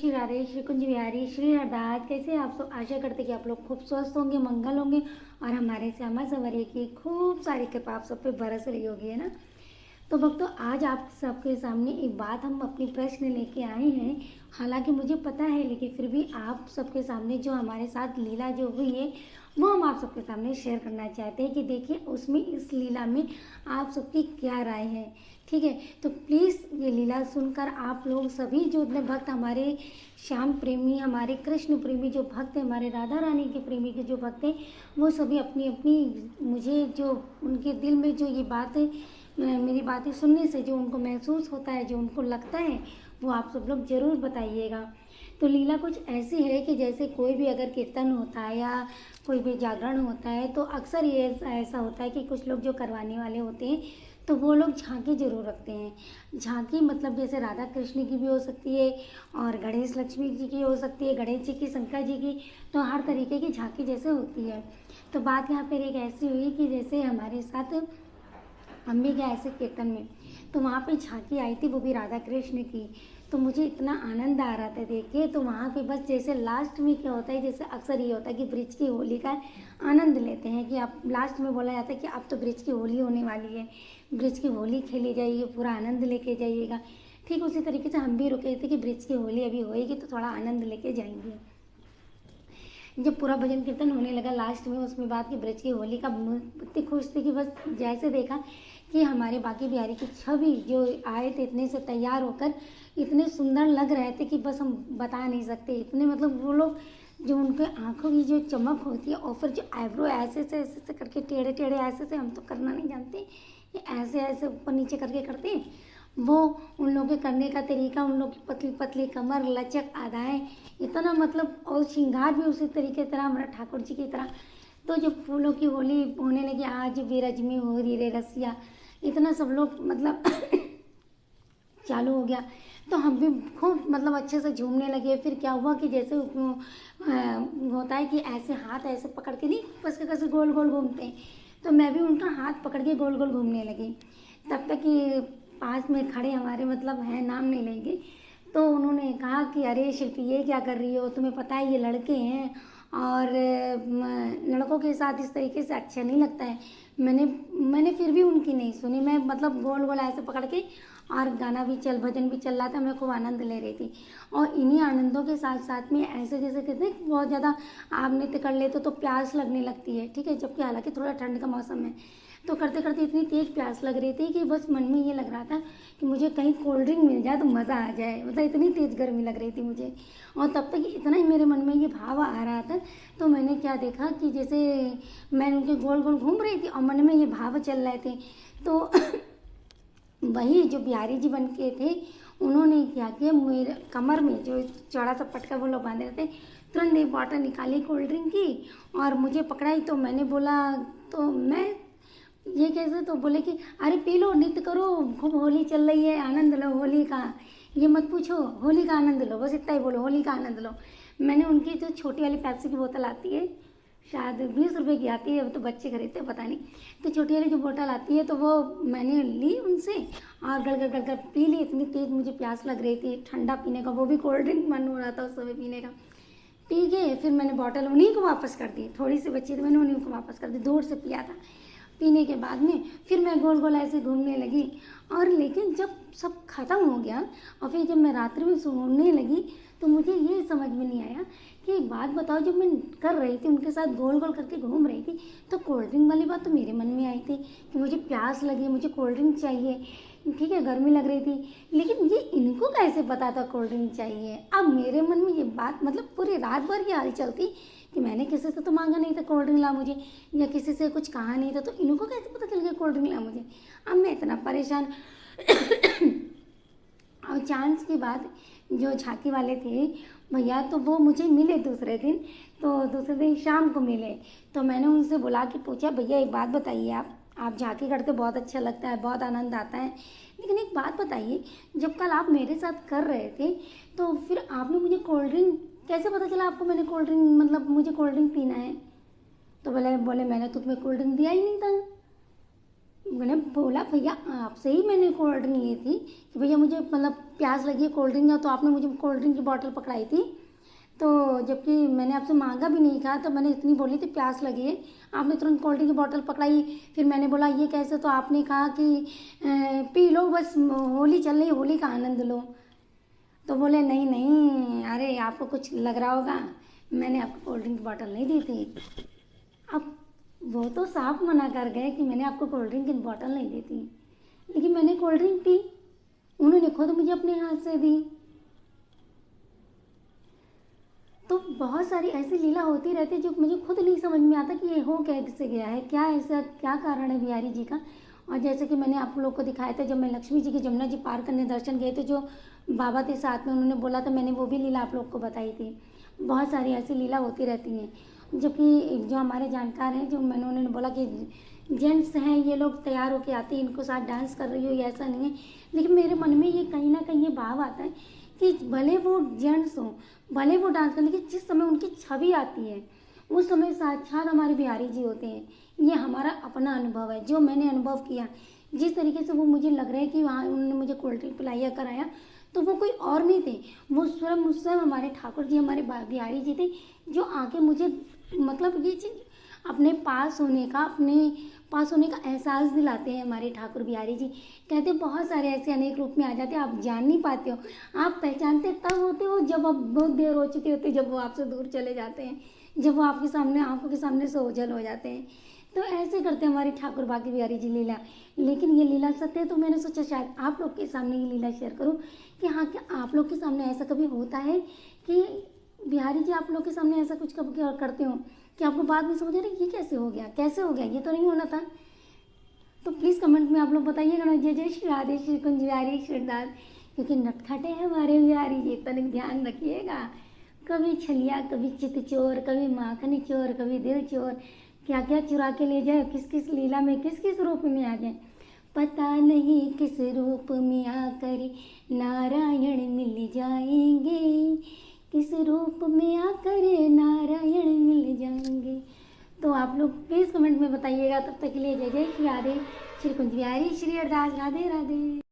श्री राधे श्री कुंज बिहारी श्री हरदास। कैसे आप सब? आशा करते कि आप लोग खूब स्वस्थ होंगे, मंगल होंगे और हमारे श्यामा सवरिये की खूब सारी कृपा आप सब पे बरस रही होगी, है ना। तो भक्तों, आज आप सबके सामने एक बात हम अपनी प्रश्न लेके आए हैं। हालांकि मुझे पता है, लेकिन फिर भी आप सबके सामने जो हमारे साथ लीला जो हुई है वो हम आप सबके सामने शेयर करना चाहते हैं कि देखिए उसमें, इस लीला में आप सबकी क्या राय है। ठीक है, तो प्लीज़ ये लीला सुनकर आप लोग सभी जो इतने भक्त, हमारे श्याम प्रेमी, हमारे कृष्ण प्रेमी जो भक्त हैं, हमारे राधा रानी के प्रेमी के जो भक्त हैं, वो सभी अपनी अपनी, मुझे जो उनके दिल में जो ये बात है, मेरी बातें सुनने से जो उनको महसूस होता है, जो उनको लगता है, वो आप सब लोग ज़रूर बताइएगा। तो लीला कुछ ऐसी है कि जैसे कोई भी अगर कीर्तन होता है या कोई भी जागरण होता है तो अक्सर ये ऐसा होता है कि कुछ लोग जो करवाने वाले होते हैं तो वो लोग झांकी जरूर रखते हैं। झांकी मतलब जैसे राधा कृष्ण की भी हो सकती है और गणेश लक्ष्मी जी की हो सकती है, गणेश जी की, शंकर जी की, तो हर तरीके की झांकी जैसे होती है। तो बात यहाँ पर एक ऐसी हुई कि जैसे हमारे साथ हम भी गए ऐसे कीर्तन में, तो वहाँ पे झांकी आई थी, वो भी राधा कृष्ण की। तो मुझे इतना आनंद आ रहा था देख के। तो वहाँ पे बस जैसे लास्ट में क्या होता है, जैसे अक्सर ये होता है कि ब्रिज की होली का आनंद लेते हैं कि आप लास्ट में बोला जाता है कि अब तो ब्रिज की होली होने वाली है, ब्रिज की होली खेली जाइए, पूरा आनंद लेके जाइएगा। ठीक उसी तरीके से हम भी रुके थे कि ब्रिज की होली अभी होएगी तो थोड़ा आनंद लेके जाएंगे। जब पूरा भजन कीर्तन होने लगा लास्ट में, उसमें बात की ब्रज की होली का, इतनी खुश थी कि बस जैसे देखा कि हमारे बाकी बिहारी की छवि जो आए थे इतने से तैयार होकर, इतने सुंदर लग रहे थे कि बस हम बता नहीं सकते। इतने मतलब वो लोग, जो उनके आंखों की जो चमक होती है और फिर जो आईब्रो ऐसे ऐसे करके टेढ़े टेढ़े ऐसे से, हम तो करना नहीं जानते, ये ऐसे ऐसे ऊपर नीचे करके करते हैं वो। उन लोगों के करने का तरीका, उन लोग की पतली पतली कमर, लचक अदाएं, इतना मतलब, और श्रृंगार भी उसी तरीके की तरह, हमारा ठाकुर जी की तरह। तो जब फूलों की होली होने लगी, आज विरज में हो रही रे रसिया, इतना सब लोग मतलब चालू हो गया। तो हम भी खूब मतलब अच्छे से झूमने लगे। फिर क्या हुआ कि जैसे होता है कि ऐसे हाथ ऐसे पकड़ के नहीं बस कैसे गोल गोल घूमते हैं, तो मैं भी उनका हाथ पकड़ के गोल गोल घूमने लगी। तब तक कि पास में खड़े हमारे मतलब हैं, नाम नहीं लेंगे, तो उन्होंने कहा कि अरे शिल्पी ये क्या कर रही हो, तुम्हें पता है ये लड़के हैं और लड़कों के साथ इस तरीके से अच्छा नहीं लगता है। मैंने फिर भी उनकी नहीं सुनी। मैं मतलब गोल गोल ऐसे पकड़ के, और गाना भी भजन भी चल रहा था, मैं खूब आनंद ले रही थी। और इन्हीं आनंदों के साथ साथ में ऐसे जैसे कहते हैं बहुत ज़्यादा आप नृत्य कर लेते तो प्यास लगने लगती है, ठीक है, जबकि हालांकि थोड़ा ठंड का मौसम है। तो करते करते इतनी तेज प्यास लग रही थी कि बस मन में ये लग रहा था कि मुझे कहीं कोल्ड ड्रिंक मिल जाए तो मज़ा आ जाए, मतलब इतनी तेज गर्मी लग रही थी मुझे। और तब तक इतना ही मेरे मन में ये भाव आ रहा था, तो मैंने क्या देखा कि जैसे मैं उनके गोल गोल घूम रही थी और मन में ये भाव चल रहे थे, तो वही जो बिहारी जी बन के थे, उन्होंने क्या किया, मेरे कमर में जो चौड़ा सा पटका वो लोग बांधे रहते, तुरंत एक बॉटल निकाली कोल्ड ड्रिंक की और मुझे पकड़ाई। तो मैंने बोला, तो मैं ये कैसे, तो बोले कि अरे पी लो, नृत्य करो, खूब होली चल रही है, आनंद लो होली का, ये मत पूछो, होली का आनंद लो, बस इतना ही बोलो, होली का आनंद लो। मैंने उनकी जो छोटी वाली पेप्सी की बोतल आती है, शायद 20 रुपए की आती है, वो तो बच्चे खरीदते पता नहीं, तो छोटी वाली जो बोतल आती है तो वो मैंने ली उनसे और गड़ गड़ गड़ पी ली। इतनी तेज मुझे प्यास लग रही थी, ठंडा पीने का, वो भी कोल्ड ड्रिंक मन हो रहा था उस समय पीने का। पी गए, फिर मैंने बॉटल उन्हीं को वापस कर दी, थोड़ी सी बची थी, मैंने उन्हीं को वापस कर दी, दूर से पिया था। पीने के बाद में फिर मैं गोल गोल ऐसे घूमने लगी। और लेकिन जब सब खत्म हो गया और फिर जब मैं रात्रि में सोने लगी, तो मुझे ये समझ में नहीं आया कि एक बात बताओ, जब मैं कर रही थी उनके साथ गोल गोल करके घूम रही थी, तो कोल्ड ड्रिंक वाली बात तो मेरे मन में आई थी कि मुझे प्यास लगी, मुझे कोल्ड ड्रिंक चाहिए, ठीक है, गर्मी लग रही थी। लेकिन ये इनको कैसे पता था कोल्ड ड्रिंक चाहिए? अब मेरे मन में ये बात, मतलब पूरी रात भर ये हलचल थी कि मैंने किसी से तो मांगा नहीं था कोल्ड ड्रिंक ला मुझे, या किसी से कुछ कहा नहीं था, तो इनको कैसे पता चल गया कोल्ड ड्रिंक ला मुझे? अब मैं इतना परेशान और चांस की बात, जो झांकी वाले थे भैया, तो वो मुझे मिले दूसरे दिन, तो दूसरे दिन शाम को मिले। तो मैंने उनसे बुला के पूछा, भैया एक बात बताइए, आप झांकी करते बहुत अच्छा लगता है, बहुत आनंद आता है, लेकिन एक बात बताइए, जब कल आप मेरे साथ कर रहे थे तो फिर आपने मुझे कोल्ड ड्रिंक कैसे पता चला आपको, मैंने कोल्ड ड्रिंक मतलब मुझे कोल्ड ड्रिंक पीना है? तो बोले मैंने तो तुम्हें कोल्ड ड्रिंक दिया ही नहीं था। मैंने बोला भैया आपसे ही मैंने कोल्ड ड्रिंक ली थी कि भैया मुझे मतलब प्यास लगी है कोल्ड ड्रिंक का, तो आपने मुझे कोल्ड ड्रिंक की बॉटल पकड़ाई थी। तो जबकि मैंने आपसे मांगा भी नहीं था, तो मैंने इतनी बोली थी प्यास लगी है, आपने तुरंत कोल्ड ड्रिंक की बॉटल पकड़ाई। फिर मैंने बोला ये कैसे, तो आपने कहा कि पी लो बस, होली चल रही है, होली का आनंद लो। तो बोले नहीं नहीं, अरे आपको कुछ लग रहा होगा, मैंने आपको कोल्ड ड्रिंक की बॉटल नहीं दी थी। अब वो तो साफ मना कर गए कि मैंने आपको कोल्ड ड्रिंक की बॉटल नहीं दी थी, लेकिन मैंने कोल्ड ड्रिंक पी, उन्होंने खुद मुझे अपने हाथ से दी। तो बहुत सारी ऐसी लीला होती रहती है जो मुझे खुद नहीं समझ में आता कि ये हो कैसे गया है, क्या ऐसा क्या कारण है बिहारी जी का। और जैसे कि मैंने आप लोग को दिखाया था, जब मैं लक्ष्मी जी की जमुना जी पार करने दर्शन गए थे, जो बाबा थे साथ में, उन्होंने बोला था, मैंने वो भी लीला आप लोग को बताई थी। बहुत सारी ऐसी लीला होती रहती हैं, जबकि जो हमारे जानकार हैं, जो मैंने उन्होंने बोला कि जेंट्स हैं ये लोग तैयार होके आते हैं, इनको साथ डांस कर रही हो, ये ऐसा नहीं है। लेकिन मेरे मन में ये कहीं ना कहीं ये भाव आता है कि भले वो जेंट्स हों, भले वो डांस करें, लेकिन जिस समय उनकी छवि आती है उस समय साक्षात हमारे बिहारी जी होते हैं। ये हमारा अपना अनुभव है, जो मैंने अनुभव किया, जिस तरीके से वो मुझे लग रहा है कि वहाँ उन्होंने मुझे कोल्ड ड्रिंक पिलाया कराया, तो वो कोई और नहीं थे, वो स्वयं हमारे ठाकुर जी, हमारे बिहारी जी थे, जो आके मुझे मतलब ये चीज़ अपने पास होने का एहसास दिलाते हैं हमारे ठाकुर बिहारी जी। कहते बहुत सारे ऐसे अनेक रूप में आ जाते हैं, आप जान नहीं पाते हो, आप पहचानते तब होते हो जब आप बहुत देर हो चुकी होती है, जब वो आपसे दूर चले जाते हैं, जब वो आपके सामने आंखों के सामने से ओझल हो जाते हैं। तो ऐसे करते हैं हमारे ठाकुर बाकी बिहारी जी लीला। लेकिन ये लीला सत्य है, तो मैंने सोचा शायद आप लोग के सामने ये लीला शेयर करूं कि हाँ, क्या आप लोग के सामने ऐसा कभी होता है कि बिहारी जी आप लोग के सामने ऐसा कुछ कभी करते हो कि आपको बाद में समझ आ रहा है ये कैसे हो गया, कैसे हो गया, ये तो नहीं होना था। तो प्लीज़ कमेंट में आप लोग बताइएगा ना। जय जय श्री राधे श्री कुंज बिहारी श्रीदास, क्योंकि नटखटे हैं हमारे बिहारी जी, तनिक ध्यान रखिएगा। कभी छलिया, कभी चित चोर, कभी माखनी चोर, कभी दिल चोर, क्या क्या चुरा के ले जाए, किस किस लीला में, किस किस रूप में आ जाए, पता नहीं किस रूप में आकर नारायण मिल जाएंगे, किस रूप में आकर नारायण मिल जाएंगे। तो आप लोग प्लीज़ कमेंट में बताइएगा। तब तक के लिए जय जय श्री राधे श्री कुंज बिहारी श्री अरदास, राधे राधे।